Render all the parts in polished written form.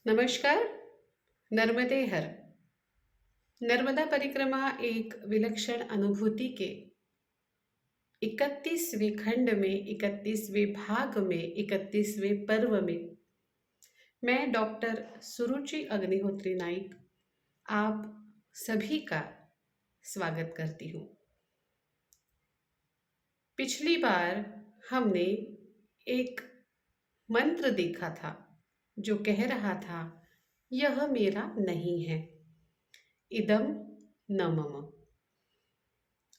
नमस्कार। नर्मदे हर। नर्मदा परिक्रमा एक विलक्षण अनुभूति के 31वें खंड में, 31वें भाग में, 31वें पर्व में मैं डॉक्टर सुरुचि अग्निहोत्री नाइक आप सभी का स्वागत करती हूँ। पिछली बार हमने एक मंत्र देखा था जो कह रहा था, यह मेरा नहीं है, इदम न मम।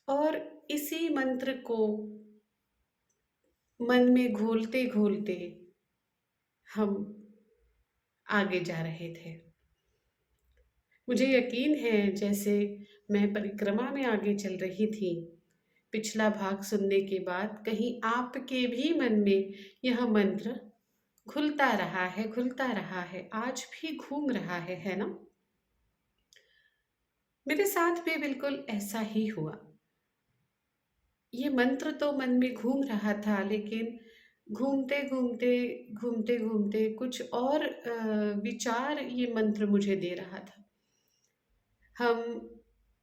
और इसी मंत्र को मन में घोलते घोलते हम आगे जा रहे थे। मुझे यकीन है, जैसे मैं परिक्रमा में आगे चल रही थी, पिछला भाग सुनने के बाद कहीं आपके भी मन में यह मंत्र घुलता रहा है, घुलता रहा है, आज भी घूम रहा है ना? मेरे साथ भी बिल्कुल ऐसा ही हुआ। ये मंत्र तो मन में घूम रहा था, लेकिन घूमते घूमते घूमते घूमते कुछ और विचार ये मंत्र मुझे दे रहा था। हम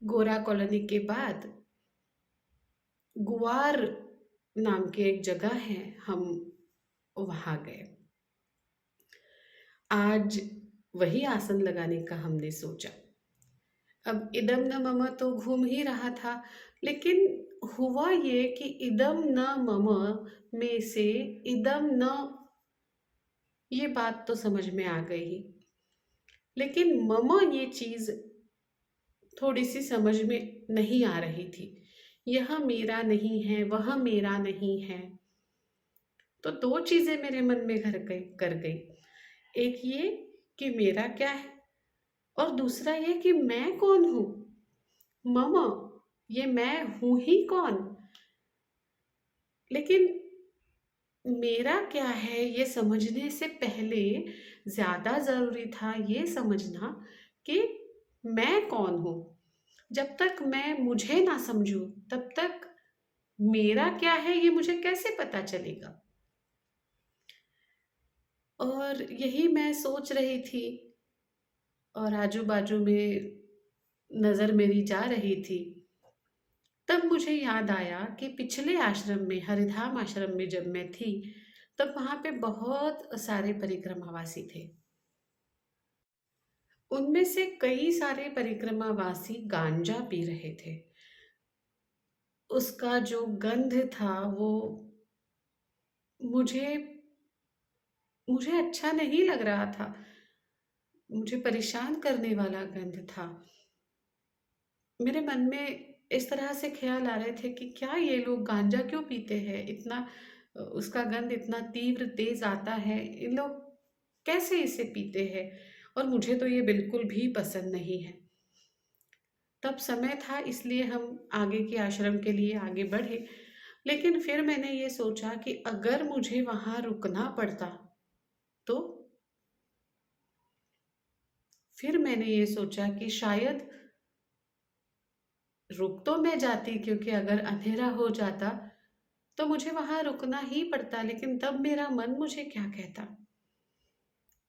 गोरा कॉलोनी के बाद गुवार नाम की एक जगह है, हम वहाँ गए। आज वही आसन लगाने का हमने सोचा। अब इदम न मम तो घूम ही रहा था, लेकिन हुआ ये कि इदम न मम में से इदम न, ये बात तो समझ में आ गई, लेकिन मम ये चीज थोड़ी सी समझ में नहीं आ रही थी। यह मेरा नहीं है, वह मेरा नहीं है। तो दो चीजें मेरे मन में कर गई। एक ये कि मेरा क्या है, और दूसरा ये कि मैं कौन हूं। मम, ये मैं हूं ही कौन। लेकिन मेरा क्या है ये समझने से पहले ज्यादा जरूरी था ये समझना कि मैं कौन हूं। जब तक मैं मुझे ना समझूं, तब तक मेरा क्या है ये मुझे कैसे पता चलेगा। और यही मैं सोच रही थी, और आजू बाजू में नजर मेरी जा रही थी। तब मुझे याद आया कि पिछले आश्रम में, हरिधाम आश्रम में जब मैं थी, तब वहां पे बहुत सारे परिक्रमावासी थे। उनमें से कई सारे परिक्रमावासी गांजा पी रहे थे। उसका जो गंध था वो मुझे मुझे अच्छा नहीं लग रहा था। मुझे परेशान करने वाला गंध था। मेरे मन में इस तरह से ख्याल आ रहे थे कि क्या ये लोग गांजा क्यों पीते हैं, इतना उसका गंध इतना तीव्र तेज आता है, इन लोग कैसे इसे पीते हैं। और मुझे तो ये बिल्कुल भी पसंद नहीं है। तब समय था, इसलिए हम आगे के आश्रम के लिए आगे बढ़े। लेकिन फिर मैंने ये सोचा कि अगर मुझे वहां रुकना पड़ता तो। फिर मैंने ये सोचा कि शायद रुक तो मैं जाती, क्योंकि अगर अंधेरा हो जाता तो मुझे वहां रुकना ही पड़ता। लेकिन तब मेरा मन मुझे क्या कहता,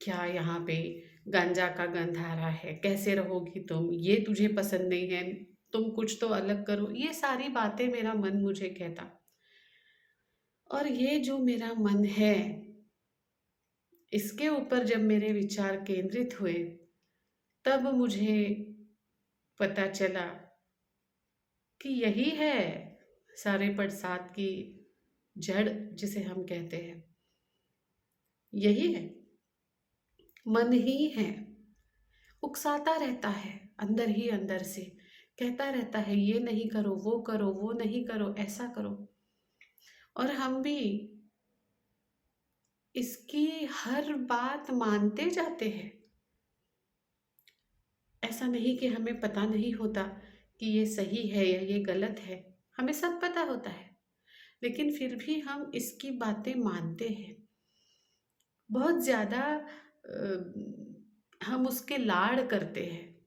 क्या यहाँ पे गांजा का गंध आ रहा है, कैसे रहोगी तुम, ये तुझे पसंद नहीं है, तुम कुछ तो अलग करो, ये सारी बातें मेरा मन मुझे कहता। और ये जो मेरा मन है, इसके ऊपर जब मेरे विचार केंद्रित हुए, तब मुझे पता चला कि यही है सारे प्रसाद की जड़, जिसे हम कहते हैं। यही है, मन ही है। उकसाता रहता है अंदर ही अंदर से, कहता रहता है ये नहीं करो, वो करो, वो नहीं करो, ऐसा करो। और हम भी इसकी हर बात मानते जाते हैं। ऐसा नहीं कि हमें पता नहीं होता कि ये सही है या ये गलत है, हमें सब पता होता है। लेकिन फिर भी हम इसकी बातें मानते हैं बहुत ज्यादा। हम उसके लाड़ करते हैं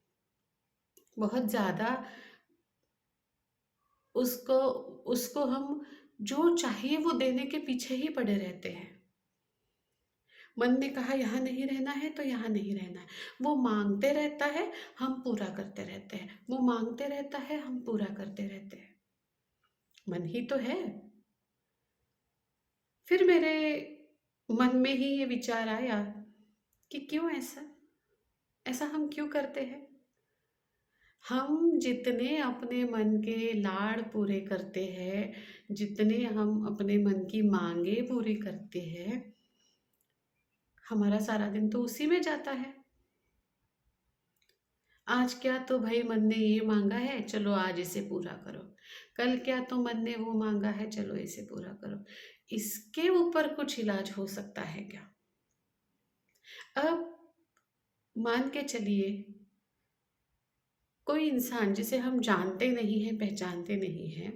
बहुत ज्यादा। उसको उसको हम जो चाहिए वो देने के पीछे ही पड़े रहते हैं। मन ने कहा यहाँ नहीं रहना है तो यहाँ नहीं रहना है। वो मांगते रहता है, हम पूरा करते रहते हैं, वो मांगते रहता है, हम पूरा करते रहते हैं। मन ही तो है। फिर मेरे मन में ही ये विचार आया कि क्यों ऐसा, ऐसा हम क्यों करते हैं? हम जितने अपने मन के लाड़ पूरे करते हैं, जितने हम अपने मन की मांगे पूरी करते हैं, हमारा सारा दिन तो उसी में जाता है। आज क्या तो भाई मन ने ये मांगा है, चलो आज इसे पूरा करो। कल क्या तो मन ने वो मांगा है, चलो इसे पूरा करो। इसके ऊपर कुछ इलाज हो सकता है क्या? अब मान के चलिए, कोई इंसान जिसे हम जानते नहीं हैं, पहचानते नहीं हैं,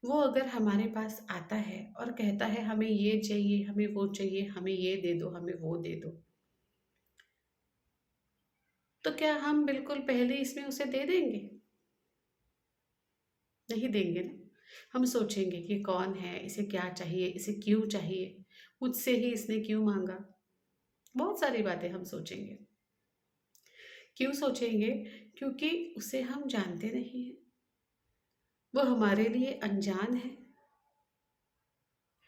वो अगर हमारे पास आता है और कहता है हमें ये चाहिए, हमें वो चाहिए, हमें ये दे दो, हमें वो दे दो, तो क्या हम बिल्कुल पहले इसमें उसे दे देंगे? नहीं देंगे ना। हम सोचेंगे कि कौन है, इसे क्या चाहिए, इसे क्यों चाहिए, मुझसे ही इसने क्यों मांगा। बहुत सारी बातें हम सोचेंगे। क्यों सोचेंगे? क्योंकि उसे हम जानते नहीं हैं, वो हमारे लिए अनजान है,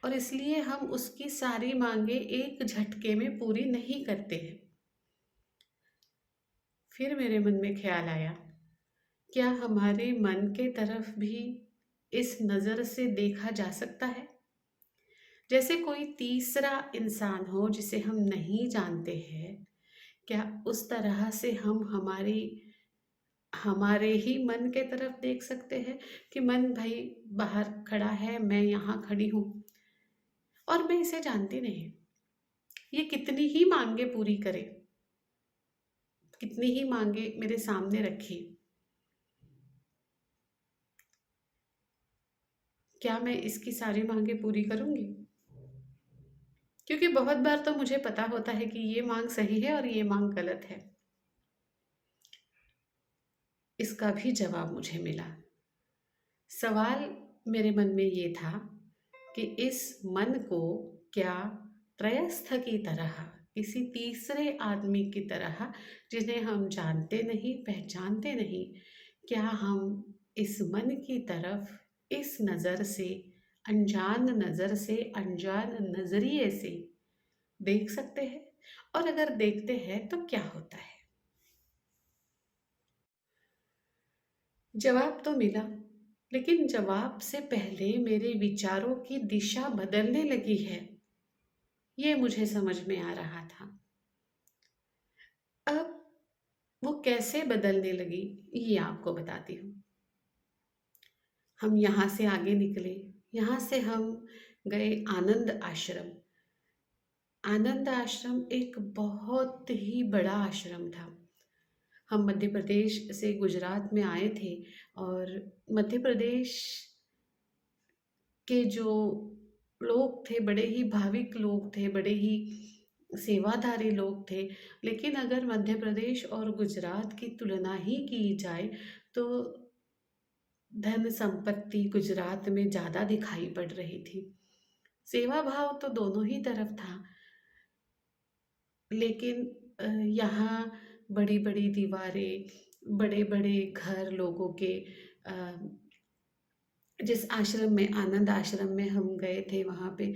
और इसलिए हम उसकी सारी मांगे एक झटके में पूरी नहीं करते हैं। फिर मेरे मन में ख्याल आया, क्या हमारे मन के तरफ भी इस नज़र से देखा जा सकता है? जैसे कोई तीसरा इंसान हो जिसे हम नहीं जानते हैं, क्या उस तरह से हम हमारी हमारे ही मन के तरफ देख सकते हैं कि मन भाई बाहर खड़ा है, मैं यहाँ खड़ी हूँ और मैं इसे जानती नहीं, ये कितनी ही मांगे पूरी करे, कितनी ही मांगे मेरे सामने रखी, क्या मैं इसकी सारी मांगे पूरी करूँगी? क्योंकि बहुत बार तो मुझे पता होता है कि ये मांग सही है और ये मांग गलत है। इसका भी जवाब मुझे मिला। सवाल मेरे मन में ये था कि इस मन को क्या त्रयस्थ की तरह, किसी तीसरे आदमी की तरह, जिन्हें हम जानते नहीं, पहचानते नहीं, क्या हम इस मन की तरफ इस नज़र से, अनजान नज़र से, अनजान नज़रिए से देख सकते हैं? और अगर देखते हैं तो क्या होता है? जवाब तो मिला, लेकिन जवाब से पहले मेरे विचारों की दिशा बदलने लगी है, ये मुझे समझ में आ रहा था। अब वो कैसे बदलने लगी, ये आपको बताती हूँ। हम यहाँ से आगे निकले, यहाँ से हम गए आनंद आश्रम। आनंद आश्रम एक बहुत ही बड़ा आश्रम था। हम मध्य प्रदेश से गुजरात में आए थे, और मध्य प्रदेश के जो लोग थे बड़े ही भाविक लोग थे, बड़े ही सेवादारी लोग थे। लेकिन अगर मध्य प्रदेश और गुजरात की तुलना ही की जाए तो धन संपत्ति गुजरात में ज़्यादा दिखाई पड़ रही थी। सेवा भाव तो दोनों ही तरफ था, लेकिन यहाँ बड़ी-बड़ी दीवारें, बड़े-बड़े घर लोगों के, अ, जिस आश्रम में, आनंद आश्रम में हम गए थे, वहाँ पे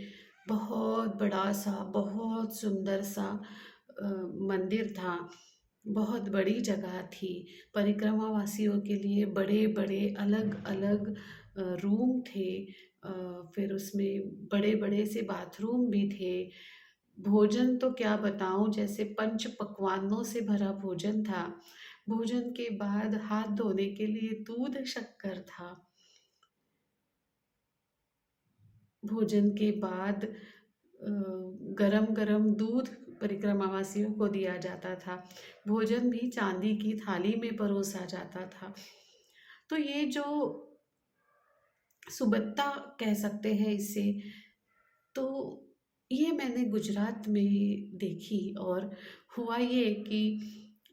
बहुत बड़ा सा, बहुत सुंदर सा मंदिर था। बहुत बड़ी जगह थी। परिक्रमा वासियों के लिए बड़े बड़े अलग अलग रूम थे। फिर उसमें बड़े बड़े से बाथरूम भी थे। भोजन तो क्या बताऊं, जैसे पंच पकवानों से भरा भोजन था। भोजन के बाद हाथ धोने के लिए दूध शक्कर था। भोजन के बाद गरम गरम दूध परिक्रमावासियों को दिया जाता था। भोजन भी चांदी की थाली में परोसा जाता था। तो ये जो सुबत्ता कह सकते हैं इसे, तो ये मैंने गुजरात में देखी। और हुआ ये कि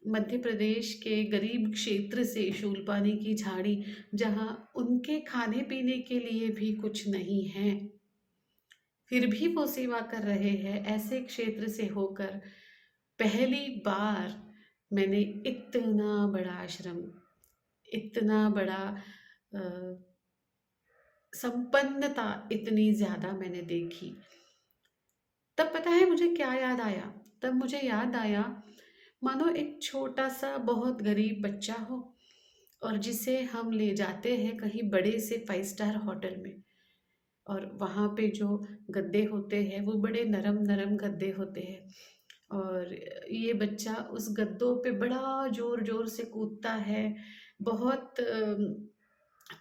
मध्य प्रदेश के गरीब क्षेत्र से शूलपानी की झाड़ी, जहाँ उनके खाने पीने के लिए भी कुछ नहीं है, फिर भी वो सेवा कर रहे हैं ऐसे क्षेत्र से होकर। पहली बार मैंने इतना बड़ा आश्रम, इतना बड़ा अ, संपन्नता इतनी ज़्यादा मैंने देखी। तब पता है मुझे क्या याद आया? तब मुझे याद आया, मानो एक छोटा-सा बहुत गरीब बच्चा हो और जिसे हम ले जाते हैं कहीं बड़े से 5 स्टार होटल में, और वहाँ पे जो गद्दे होते हैं वो बड़े नरम-नरम गद्दे होते हैं, और ये बच्चा उस गद्दों पे बड़ा ज़ोर-ज़ोर से कूदता है, बहुत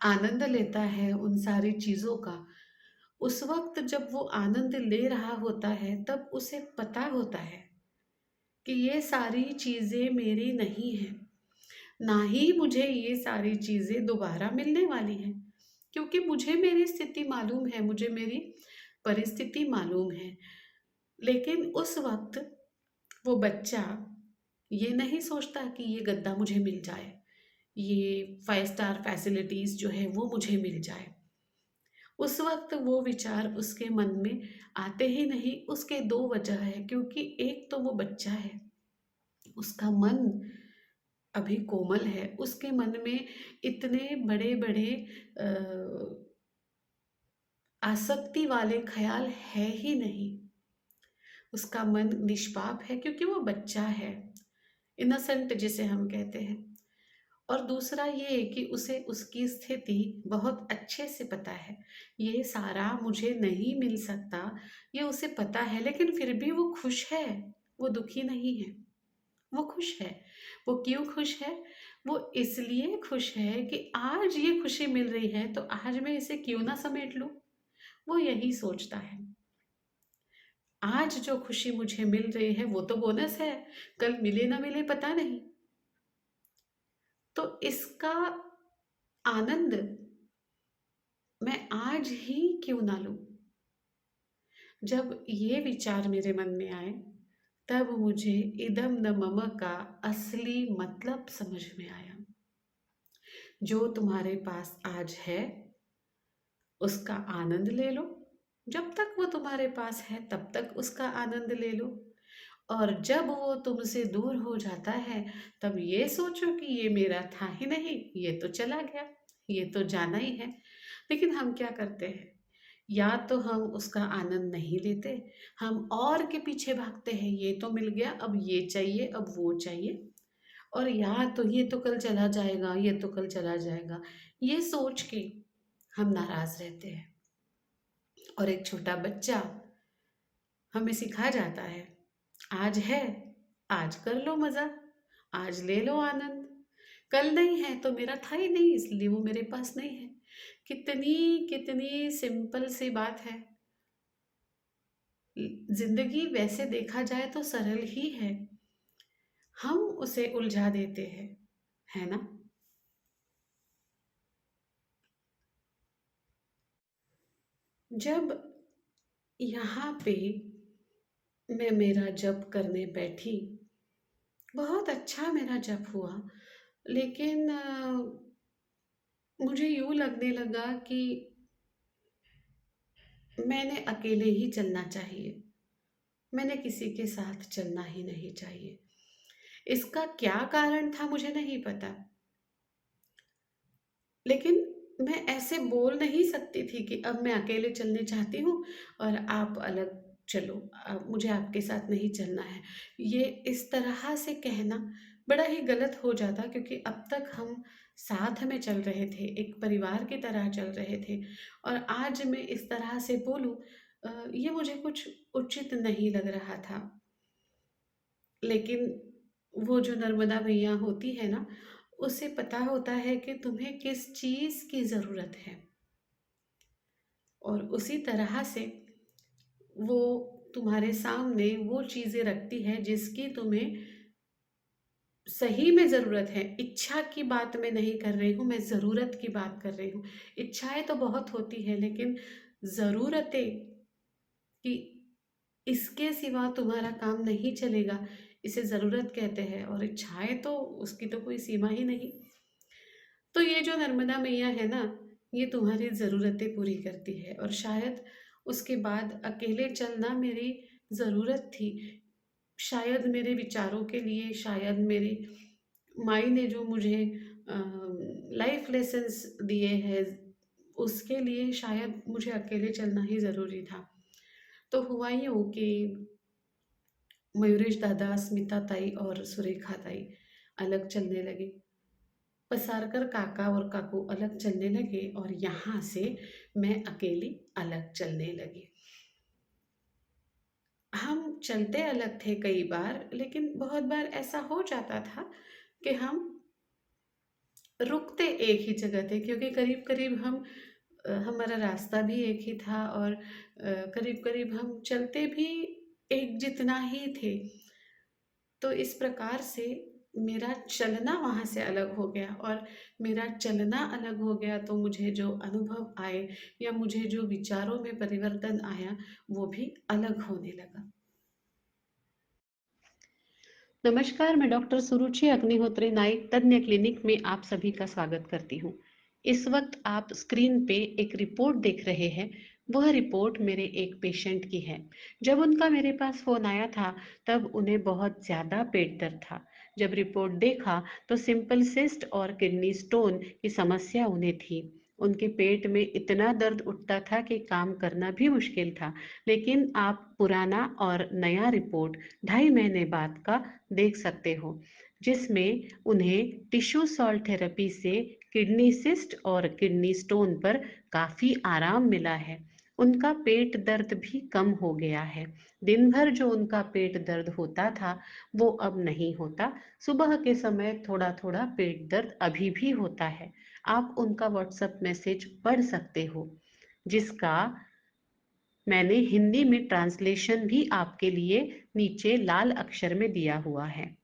आनंद लेता है उन सारी चीज़ों का। उस वक़्त जब वो आनंद ले रहा होता है तब उसे पता होता है कि ये सारी चीज़ें मेरी नहीं हैं, ना ही मुझे ये सारी चीज़ें दोबारा मिलने वाली हैं। क्योंकि मुझे मेरी स्थिति मालूम है, मुझे मेरी परिस्थिति मालूम है। लेकिन उस वक़्त वो बच्चा ये नहीं सोचता कि ये गद्दा मुझे मिल जाए, ये 5 स्टार फैसिलिटीज़ जो है वो मुझे मिल जाए। उस वक़्त वो विचार उसके मन में आते ही नहीं। उसके 2 वजह है, क्योंकि एक तो वो बच्चा है, उसका मन अभी कोमल है, उसके मन में इतने बड़े-बड़े आसक्ति वाले ख़्याल है ही नहीं। उसका मन निष्पाप है क्योंकि वो बच्चा है, इनोसेंट जिसे हम कहते हैं। और दूसरा ये कि उसे उसकी स्थिति बहुत अच्छे से पता है, ये सारा मुझे नहीं मिल सकता, ये उसे पता है, लेकिन फिर भी वो खुश है, वो दुखी नहीं है, वो खुश है। वो क्यों खुश है? वो इसलिए खुश है कि आज ये खुशी मिल रही है तो आज मैं इसे क्यों ना समेट लूँ? वो यही सोचता है। आज जो खुशी मुझे मिल रही है वो तो बोनस है, कल मिले ना मिले पता नहीं। तो इसका आनंद मैं आज ही क्यों ना लूँ? जब ये विचार मेरे मन में आए, तब मुझे इदम न मम का असली मतलब समझ में आया। जो तुम्हारे पास आज है, उसका आनंद ले लो। जब तक वो तुम्हारे पास है, तब तक उसका आनंद ले लो। और जब वो तुमसे दूर हो जाता है, तब ये सोचो कि ये मेरा था ही नहीं, ये तो चला गया, ये तो जाना ही है। लेकिन हम क्या करते हैं? या तो हम उसका आनंद नहीं लेते, हम और के पीछे भागते हैं, ये तो मिल गया, अब ये चाहिए, अब वो चाहिए, और या तो ये तो कल चला जाएगा, ये तो कल चला जाएगा, ये सोच के हम नाराज रहते हैं। और एक छोटा बच्चा, हमें सिखाया जाता है, आज है, आज कर लो मज़ा, आज ले लो आनंद, कल नहीं है तो मेरा था ही नहीं इसलिए वो मेरे पास नहीं है। कितनी कितनी सिंपल सी बात है। ज़िंदगी वैसे देखा जाए तो सरल ही है, हम उसे उलझा देते हैं, है ना? जब यहाँ पे मैं मेरा जप करने बैठी, बहुत अच्छा मेरा जप हुआ, लेकिन मुझे यूँ लगने लगा कि मैंने अकेले ही चलना चाहिए, मैंने किसी के साथ चलना ही नहीं चाहिए। इसका क्या कारण था मुझे नहीं पता, लेकिन मैं ऐसे बोल नहीं सकती थी कि अब मैं अकेले चलने चाहती हूँ और आप अलग चलो, मुझे आपके साथ नहीं चलना है। ये इस तरह से कहना बड़ा ही गलत हो जाता, क्योंकि अब तक हम साथ में चल रहे थे, एक परिवार की तरह चल रहे थे, और आज मैं इस तरह से बोलूँ, ये मुझे कुछ उचित नहीं लग रहा था। लेकिन वो जो नर्मदा मैया होती है ना, उसे पता होता है कि तुम्हें किस चीज़ की ज़रूरत है, और उसी तरह से वो तुम्हारे सामने वो चीज़ें रखती है जिसकी तुम्हें सही में ज़रूरत है। इच्छा की बात मैं नहीं कर रही हूँ, मैं ज़रूरत की बात कर रही हूँ। इच्छाएँ तो बहुत होती हैं, लेकिन ज़रूरतें, कि इसके सिवा तुम्हारा काम नहीं चलेगा, इसे ज़रूरत कहते हैं, और इच्छाएँ तो उसकी तो कोई सीमा ही नहीं। तो ये जो नर्मदा मैया है ना, ये तुम्हारी ज़रूरतें पूरी करती है, और शायद उसके बाद अकेले चलना मेरी ज़रूरत थी। शायद मेरे विचारों के लिए, शायद मेरी माई ने जो मुझे लाइफ लेसन्स दिए हैं, उसके लिए शायद मुझे अकेले चलना ही ज़रूरी था। तो हुआ यूँ कि मयूरेश दादा, स्मिता ताई और सुरेखा ताई अलग चलने लगे। पसारकर काका और काकू अलग चलने लगे और यहाँ से मैं अकेली अलग चलने लगी। हम चलते अलग थे कई बार, लेकिन बहुत बार ऐसा हो जाता था कि हम रुकते एक ही जगह थे, क्योंकि करीब-करीब हमारा रास्ता भी एक ही था और करीब-करीब हम चलते भी एक जितना ही थे। तो इस प्रकार से मेरा चलना वहाँ से अलग हो गया, और मेरा चलना अलग हो गया तो मुझे जो अनुभव आए या मुझे जो विचारों में परिवर्तन आया, वो भी अलग होने लगा। नमस्कार, मैं डॉक्टर सुरुचि अग्निहोत्री नाइक, तज्ञ क्लिनिक में आप सभी का स्वागत करती हूँ। इस वक्त आप स्क्रीन पे एक रिपोर्ट देख रहे हैं। वह रिपोर्ट मेरे एक पेशेंट की है। जब उनका मेरे पास फ़ोन आया था, तब उन्हें बहुत ज़्यादा पेट दर्द था। जब रिपोर्ट देखा तो सिंपल सिस्ट और किडनी स्टोन की समस्या उन्हें थी। उनके पेट में इतना दर्द उठता था कि काम करना भी मुश्किल था। लेकिन आप पुराना और नया रिपोर्ट 2.5 महीने बाद का देख सकते हो, जिसमें उन्हें टिश्यू सॉल्ट थेरेपी से किडनी सिस्ट और किडनी स्टोन पर काफ़ी आराम मिला है। उनका पेट दर्द भी कम हो गया है। दिन भर जो उनका पेट दर्द होता था, वो अब नहीं होता। सुबह के समय थोड़ा-थोड़ा पेट दर्द अभी भी होता है। आप उनका व्हाट्सएप मैसेज पढ़ सकते हो, जिसका मैंने हिंदी में ट्रांसलेशन भी आपके लिए नीचे लाल अक्षर में दिया हुआ है।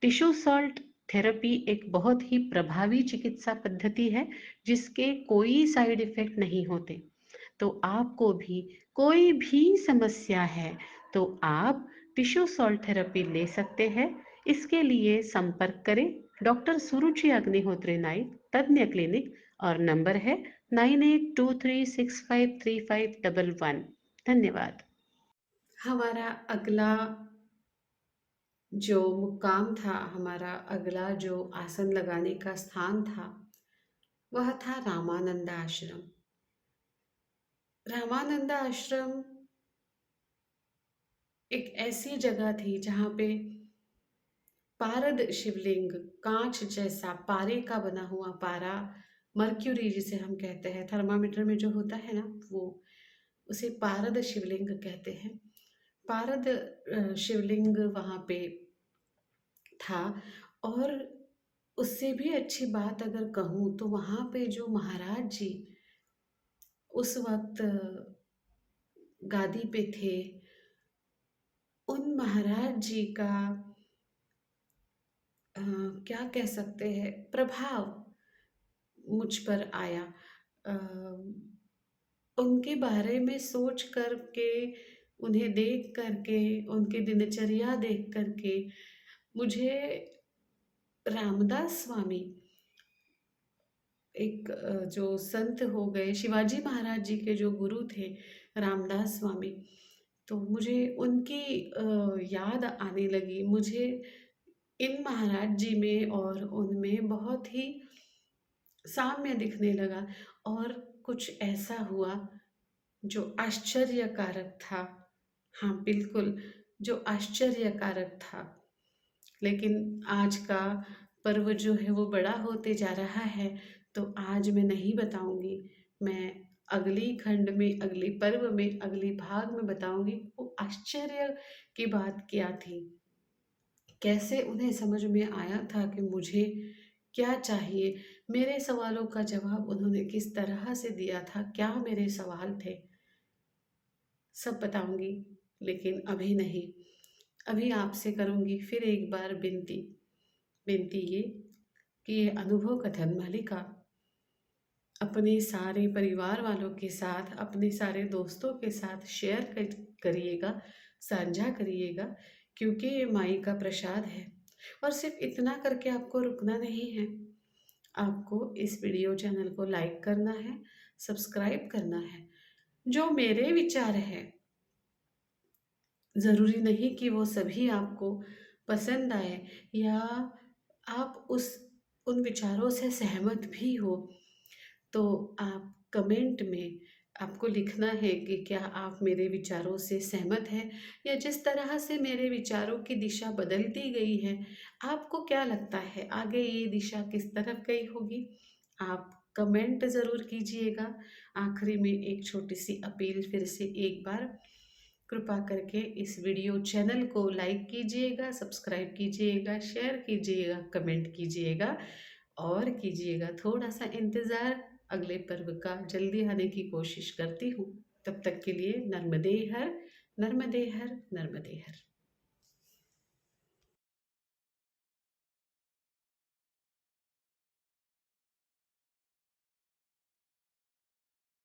टिश्यू सॉल्ट थेरेपी एक बहुत ही प्रभावी चिकित्सा पद्धति है, जिसके कोई साइड इफेक्ट नहीं होते। तो आपको भी कोई भी समस्या है, तो आप टिश्यू सॉल्ट थेरेपी ले सकते हैं। इसके लिए संपर्क करें डॉक्टर सुरुचि अग्निहोत्री नाइक, तज्ञ क्लिनिक, और नंबर है 9823653511। धन्यवाद। हमारा अगला जो मुकाम था, हमारा अगला जो आसन लगाने का स्थान था, वह था रामानंद आश्रम। रामानंद आश्रम एक ऐसी जगह थी जहाँ पे पारद शिवलिंग, कांच जैसा पारे का बना हुआ पारा, मर्क्यूरी जिसे हम कहते हैं, थर्मामीटर में जो होता है ना वो, उसे पारद शिवलिंग कहते हैं। पारद शिवलिंग वहाँ पे था। और उससे भी अच्छी बात अगर कहूँ तो वहाँ पे जो महाराज जी उस वक्त गादी पे थे, उन महाराज जी का क्या कह सकते हैं, प्रभाव मुझ पर आया। अ, उनके बारे में सोच कर के, उन्हें देख कर के, उनकी दिनचर्या देख कर के मुझे रामदास स्वामी, एक जो संत हो गए, शिवाजी महाराज जी के जो गुरु थे, रामदास स्वामी, तो मुझे उनकी याद आने लगी। मुझे इन महाराज जी में और उनमें बहुत ही साम्य दिखने लगा, और कुछ ऐसा हुआ जो आश्चर्यकारक था। हाँ, बिल्कुल, जो आश्चर्यकारक था। लेकिन आज का पर्व जो है वो बड़ा होते जा रहा है, तो आज मैं नहीं बताऊँगी। मैं अगली खंड में, अगले पर्व में, अगले भाग में बताऊँगी वो आश्चर्य की बात क्या थी। कैसे उन्हें समझ में आया था कि मुझे क्या चाहिए? मेरे सवालों का जवाब उन्होंने किस तरह से दिया था? क्या मेरे सवाल थे? सब बताऊँगी, लेकिन अभी नहीं। अभी आपसे करूँगी फिर एक बार विनती। विनती ये कि ये अनुभव कथन मालिका अपने सारे परिवार वालों के साथ, अपने सारे दोस्तों के साथ शेयर करिएगा, साझा करिएगा, क्योंकि ये माई का प्रसाद है। और सिर्फ इतना करके आपको रुकना नहीं है, आपको इस वीडियो चैनल को लाइक करना है, सब्सक्राइब करना है, जो मेरे विचार हैं, ज़रूरी नहीं कि वो सभी आपको पसंद आए या आप उस उन विचारों से सहमत भी हो। तो आप कमेंट में आपको लिखना है कि क्या आप मेरे विचारों से सहमत हैं, या जिस तरह से मेरे विचारों की दिशा बदलती गई है, आपको क्या लगता है आगे ये दिशा किस तरफ गई होगी? आप कमेंट ज़रूर कीजिएगा। आखिरी में एक छोटी सी अपील फिर से एक बार, कृपा करके इस वीडियो चैनल को लाइक कीजिएगा, सब्सक्राइब कीजिएगा, शेयर कीजिएगा, कमेंट कीजिएगा और कीजिएगा थोड़ा सा इंतज़ार। अगले पर्व का जल्दी आने की कोशिश करती हूँ। तब तक के लिए नर्मदे हर, नर्मदे हर, नर्मदे हर।